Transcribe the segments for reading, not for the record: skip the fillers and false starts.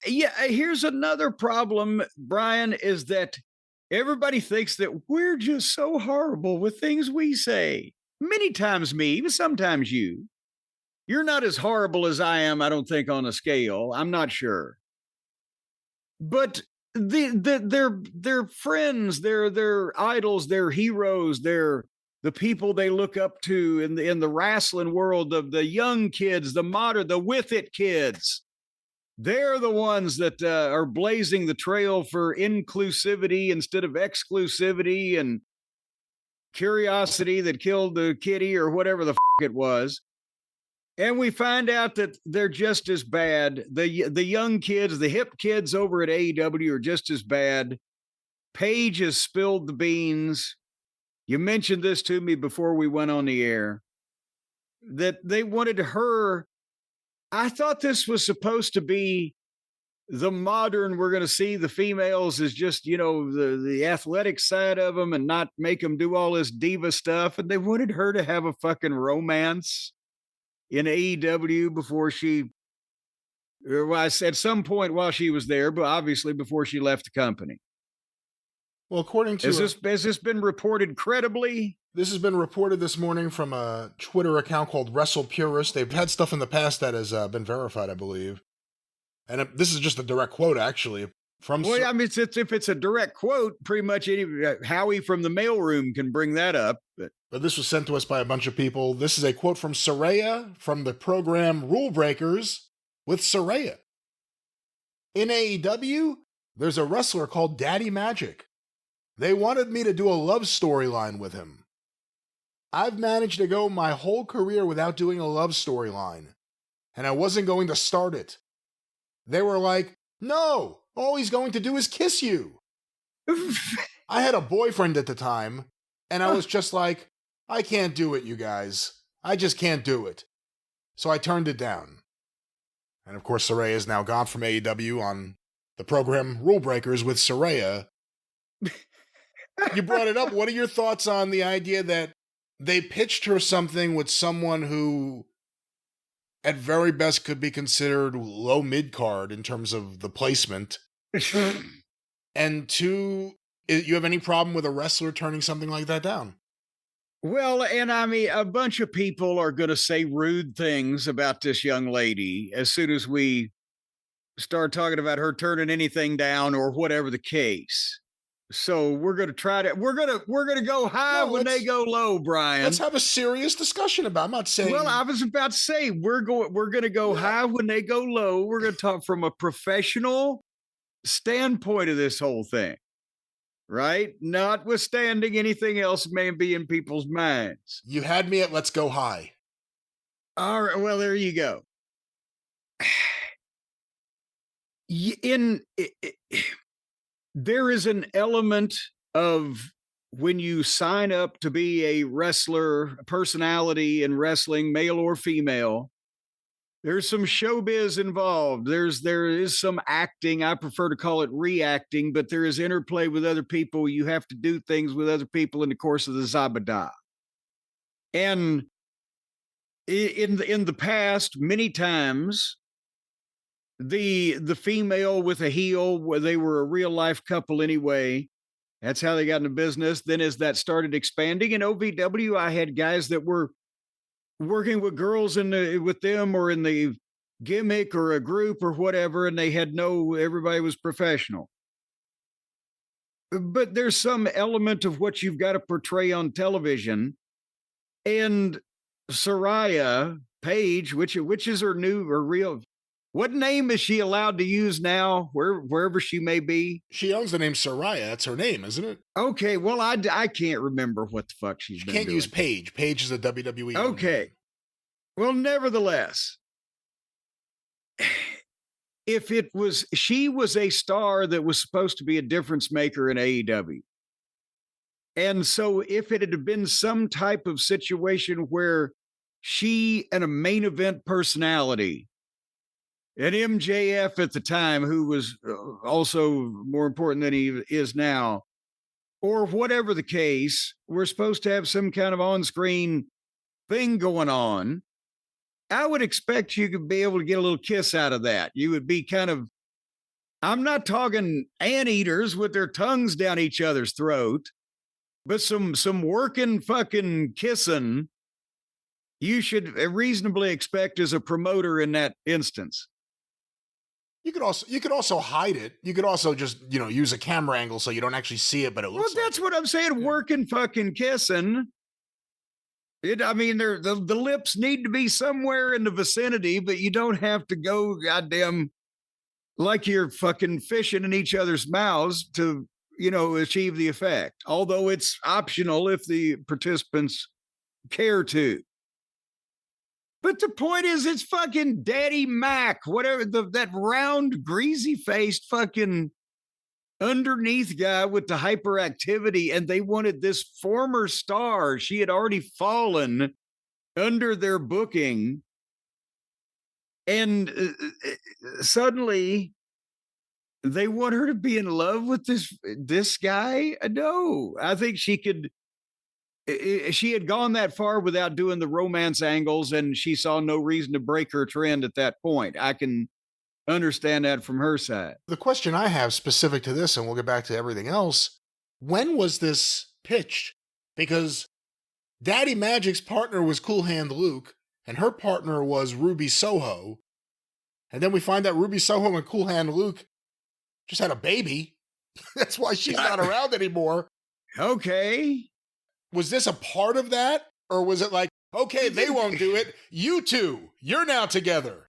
Yeah, here's another problem, Brian, is that everybody thinks that we're just so horrible with things we say. Many times me, but sometimes you. You're not as horrible as I am, I don't think, on a scale. I'm not sure. But their friends, their idols, their heroes, their the people they look up to in the wrestling world of the young kids, the with it kids. They're the ones that are blazing the trail for inclusivity instead of exclusivity and curiosity that killed the kitty or whatever the it was. And we find out that they're just as bad. The young kids, the hip kids over at AEW are just as bad. Paige has spilled the beans. You mentioned this to me before we went on the air that they wanted her. I thought this was supposed to be the modern, we're going to see the females as just, the athletic side of them and not make them do all this diva stuff. And they wanted her to have a fucking romance in AEW before at some point while she was there, but obviously before she left the company. Well, according to... Has this been reported credibly? This has been reported this morning from a Twitter account called Wrestle Purist. They've had stuff in the past that has been verified, I believe. And this is just a direct quote, actually. Well, I mean, if it's a direct quote, pretty much Howie from the mailroom can bring that up. But this was sent to us by a bunch of people. This is a quote from Saraya from the program Rule Breakers with Saraya. In AEW, there's a wrestler called Daddy Magic. They wanted me to do a love storyline with him. I've managed to go my whole career without doing a love storyline, and I wasn't going to start it. They were like, no, all he's going to do is kiss you. I had a boyfriend at the time, and I was just like, I can't do it, you guys. I just can't do it. So I turned it down. And of course, Saraya is now gone from AEW on the program Rule Breakers with Saraya. You brought it up. What are your thoughts on the idea that they pitched her something with someone who at very best could be considered low mid-card in terms of the placement? And two, you have any problem with a wrestler turning something like that down? Well, and I mean, a bunch of people are going to say rude things about this young lady as soon as we start talking about her turning anything down or whatever the case. So we're going to go high when they go low, Brian. Let's have a serious discussion about it. I'm not saying. Well, I was about to say we're going to go high when they go low. We're going to talk from a professional standpoint of this whole thing, right? Notwithstanding anything else may be in people's minds. You had me at let's go high. All right. Well, there you go. There is an element of when you sign up to be a wrestler, a personality in wrestling, male or female, there's some showbiz involved. There is some acting. I prefer to call it reacting, but there is interplay with other people. You have to do things with other people in the course of the Zabada. And in the past, many times, the female with a heel, where they were a real life couple anyway. That's how they got into business. Then as that started expanding in OVW, I had guys that were working with girls with them or in the gimmick or a group or whatever, and they had everybody was professional. But there's some element of what you've got to portray on television. And Saraya Paige, which is her new or real. What name is she allowed to use now, wherever she may be? She owns the name Saraya. That's her name, isn't it? Okay, well, I can't remember what the fuck she's been doing. She can't use Paige. Paige is a WWE. Okay. Well, nevertheless, she was a star that was supposed to be a difference maker in AEW. And so if it had been some type of situation where she and a main event personality, and MJF at the time, who was also more important than he is now, or whatever the case, we're supposed to have some kind of on-screen thing going on, I would expect you could be able to get a little kiss out of that. You would be kind of I'm not talking anteaters with their tongues down each other's throat, but some working fucking kissing you should reasonably expect as a promoter in that instance. You could also hide it. You could also just, use a camera angle so you don't actually see it, but it Well, looks that's like what I'm saying. Yeah. Working fucking kissing. I mean, the lips need to be somewhere in the vicinity, but you don't have to go goddamn like you're fucking fishing in each other's mouths to, achieve the effect. Although it's optional if the participants care to. But the point is, it's fucking Daddy Mac, whatever that round, greasy faced fucking underneath guy with the hyperactivity. And they wanted this former star. She had already fallen under their booking. And suddenly they want her to be in love with this guy. No, I think she could. She had gone that far without doing the romance angles, and she saw no reason to break her trend at that point. I can understand that from her side. The question I have specific to this, and we'll get back to everything else, when was this pitched? Because Daddy Magic's partner was Cool Hand Luke, and her partner was Ruby Soho. And then we find out Ruby Soho and Cool Hand Luke just had a baby. That's why she's not around anymore. Okay. Was this a part of that? Or was it like, okay, they won't do it. You two, you're now together.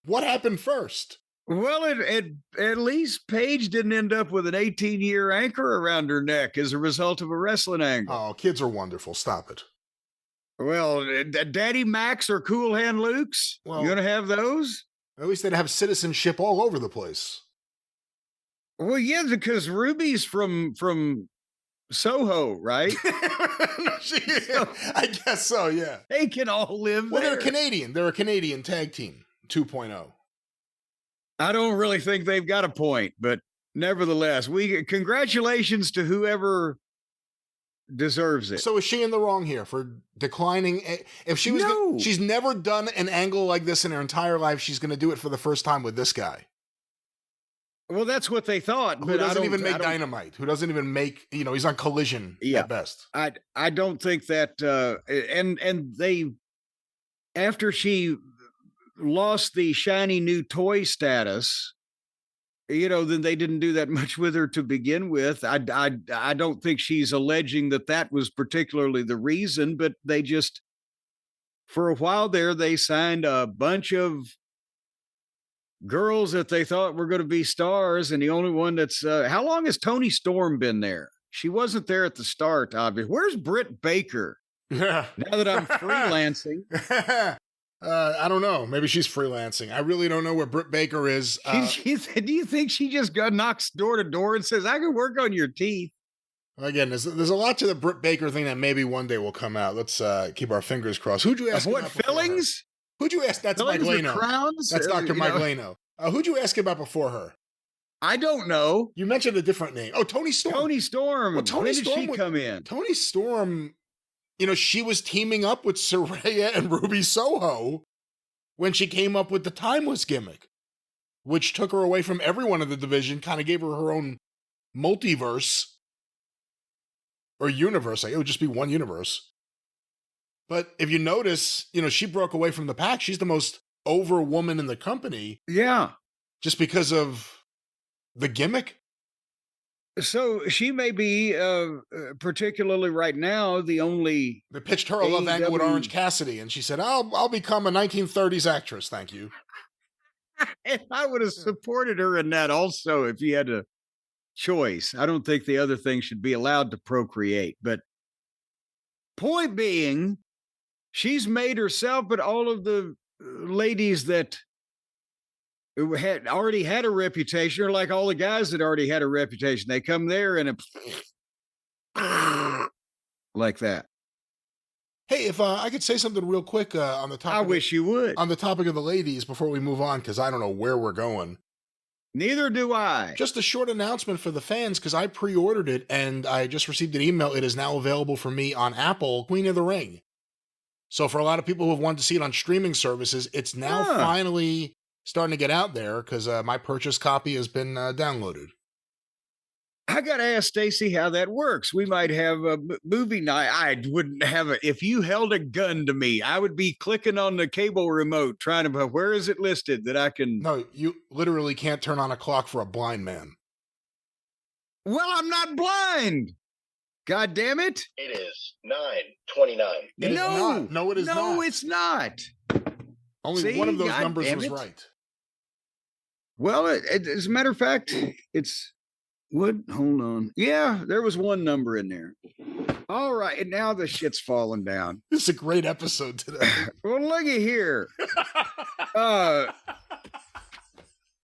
What happened first? Well, at least Paige didn't end up with an 18-year anchor around her neck as a result of a wrestling angle. Oh, kids are wonderful. Stop it. Well, Daddy Max or Cool Hand Luke's? Well, you gonna have those? At least they'd have citizenship all over the place. Well, yeah, because Ruby's from Soho, right? I guess so, yeah. They can all live well, there. They're Canadian. They're a Canadian tag team, 2.0. I don't really think they've got a point, but nevertheless, congratulations to whoever deserves it. So is she in the wrong here for declining? If she was, No. She's never done an angle like this in her entire life. She's going to do it for the first time with this guy. Well, that's what they thought. Who doesn't even make Dynamite? Who doesn't even make, he's on Collision at best. I don't think that, and they, after she lost the shiny new toy status, then they didn't do that much with her to begin with. I don't think she's alleging that was particularly the reason, but they just, for a while there, they signed a bunch of girls that they thought were going to be stars, and the only one that's how long has Toni Storm been there? She wasn't there at the start, obviously. Where's Britt Baker? Yeah. Now that I'm freelancing. I don't know. Maybe she's freelancing. I really don't know where Britt Baker is. Do you think she just knocks door to door and says, I can work on your teeth? Again, there's a lot to the Britt Baker thing that maybe one day will come out. Let's keep our fingers crossed. Who'd you ask what, fillings? Who'd you ask? That's Mike Leno. Crowns? That's Dr. Mike Leno. Who'd you ask about before her? I don't know. You mentioned a different name. Oh, Toni Storm. Toni Storm. Well, when did she come in? Toni Storm, she was teaming up with Saraya and Ruby Soho when she came up with the Timeless gimmick, which took her away from everyone in the division, kind of gave her her own multiverse or universe. It would just be one universe. But if you notice, she broke away from the pack. She's the most over woman in the company. Yeah. Just because of the gimmick. So she may be, particularly right now, the only. They pitched her a love angle with Orange Cassidy, and she said, I'll become a 1930s actress, thank you. And I would have supported her in that also if you had a choice. I don't think the other thing should be allowed to procreate. But point being, she's made herself, but all of the ladies that had already had a reputation are like all the guys that already had a reputation. They come there and like that. Hey, if I could say something real quick on the topic. I wish you would. On the topic of the ladies before we move on, because I don't know where we're going. Neither do I. Just a short announcement for the fans, because I pre-ordered it and I just received an email. It is now available for me on Apple. Queen of the Ring. So for a lot of people who have wanted to see it on streaming services, it's now finally starting to get out there because my purchase copy has been downloaded. I got to ask Stacy how that works. We might have a movie night. I wouldn't have it. If you held a gun to me, I would be clicking on the cable remote trying to, where is it listed that I can? No, you literally can't turn on a clock for a blind man. Well, I'm not blind. God damn it. It is 9:29. No, it is not. No, it's not. Only one of those numbers was right. Well, as a matter of fact, it's... What? Hold on. Yeah, there was one number in there. All right. And now the shit's falling down. This is a great episode today. Well, looky here.